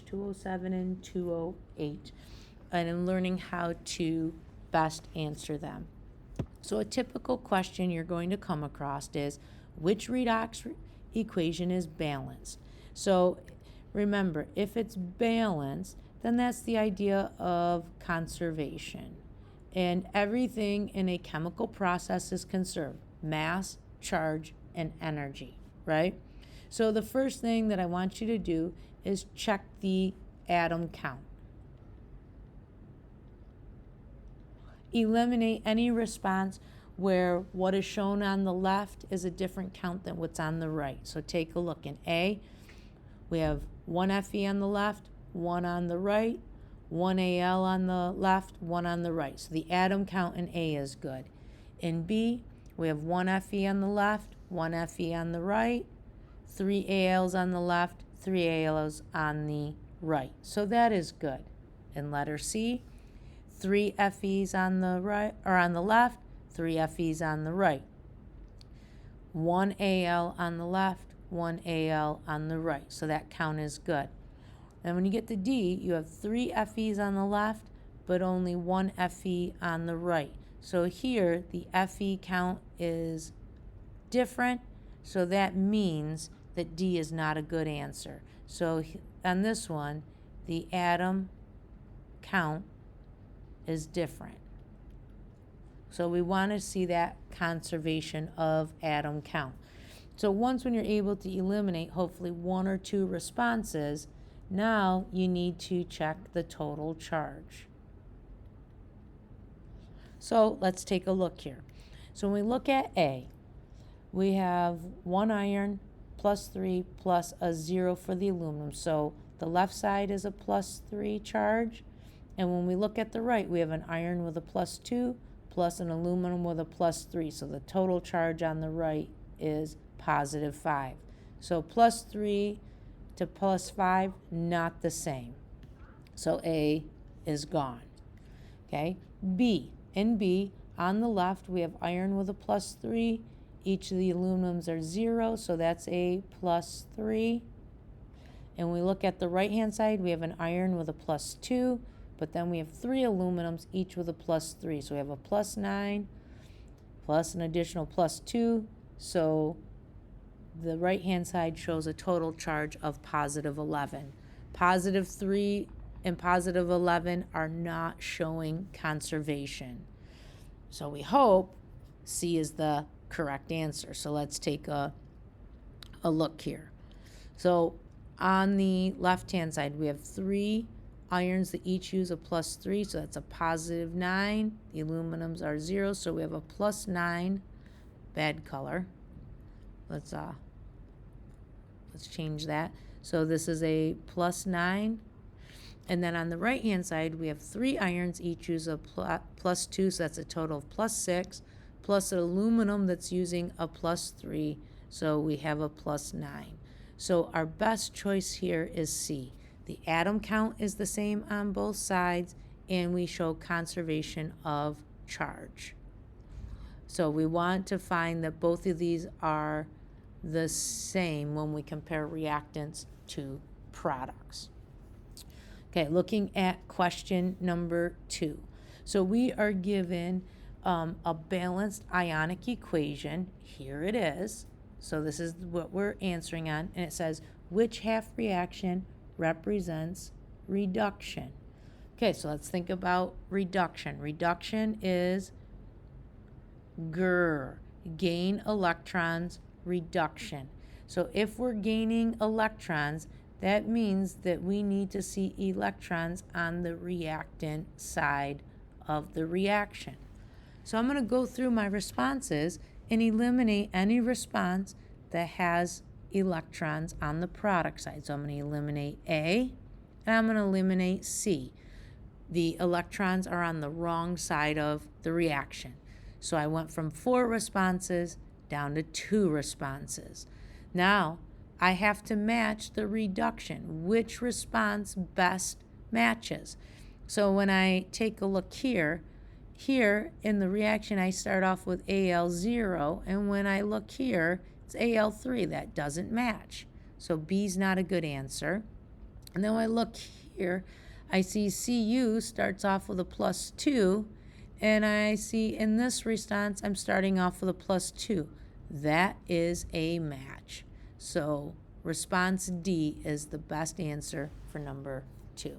207 and 208, and in learning how to best answer them. So a typical question you're going to come across is, which redox equation is balanced? So remember, if it's balanced, then that's the idea of conservation. And everything in a chemical process is conserved: mass, charge, and energy, right? So the first thing that I want you to do is check the atom count. Eliminate any response where what is shown on the left is a different count than what's on the right. So take a look. In A, we have 1 Fe on the left, 1 on the right, 1 Al on the left, 1 on the right. So the atom count in A is good. In B, we have 1 Fe on the left, 1 Fe on the right, 3 Als on the left, 3 Als on the right. So that is good. In letter C, 3 Fe's on the right or on the left, 3 Fe's on the right. 1 Al on the left, 1 Al on the right. So that count is good. And when you get to D, you have 3 Fe's on the left, but only 1 Fe on the right. So here the Fe count is different, so that means that D is not a good answer. So on this one, the atom count is different. So we want to see that conservation of atom count. So once when you're able to eliminate hopefully 1 or 2 responses, now you need to check the total charge. So let's take a look here. So when we look at A, we have 1 iron plus 3 plus a 0 for the aluminum. So the left side is a plus 3 charge. And when we look at the right, we have an iron with a plus 2 plus an aluminum with a plus 3. So the total charge on the right is positive 5. So plus 3 to plus 5, not the same. So A is gone. Okay, B. In B, on the left, we have iron with a plus 3. Each of the aluminums are 0, so that's a plus 3. And we look at the right-hand side, we have an iron with a plus 2, but then we have 3 aluminums, each with a plus 3. So we have a plus 9, plus an additional plus 2. So the right-hand side shows a total charge of positive 11. Positive 3 and positive 11 are not showing conservation. So we hope C is the correct answer. So let's take a look here. So on the left-hand side, we have 3 irons that each use a plus 3, so that's a positive 9. The aluminums are 0, so we have a plus 9. Bad color. Let's change that. So this is a plus 9. And then on the right-hand side, we have 3 irons, each use a plus 2, so that's a total of plus 6, plus an aluminum that's using a plus 3, so we have a plus 9. So our best choice here is C. The atom count is the same on both sides, and we show conservation of charge. So we want to find that both of these are the same when we compare reactants to products. Okay, looking at question number 2. So we are given a balanced ionic equation. Here it is. So this is what we're answering on, and it says, which half reaction represents reduction? Okay, so let's think about reduction. Reduction is gain electrons reduction. So if we're gaining electrons, that means that we need to see electrons on the reactant side of the reaction. So I'm going to go through my responses and eliminate any response that has electrons on the product side. So I'm going to eliminate A, and I'm going to eliminate C. The electrons are on the wrong side of the reaction. So I went from 4 responses down to 2 responses. Now I have to match the reduction. Which response best matches? So when I take a look here in the reaction, I start off with Al0, and when I look here, it's Al3. That doesn't match. So B's not a good answer. And then when I look here, I see CU starts off with a +2, and I see in this response, I'm starting off with a +2. That is a match. So response D is the best answer for number 2.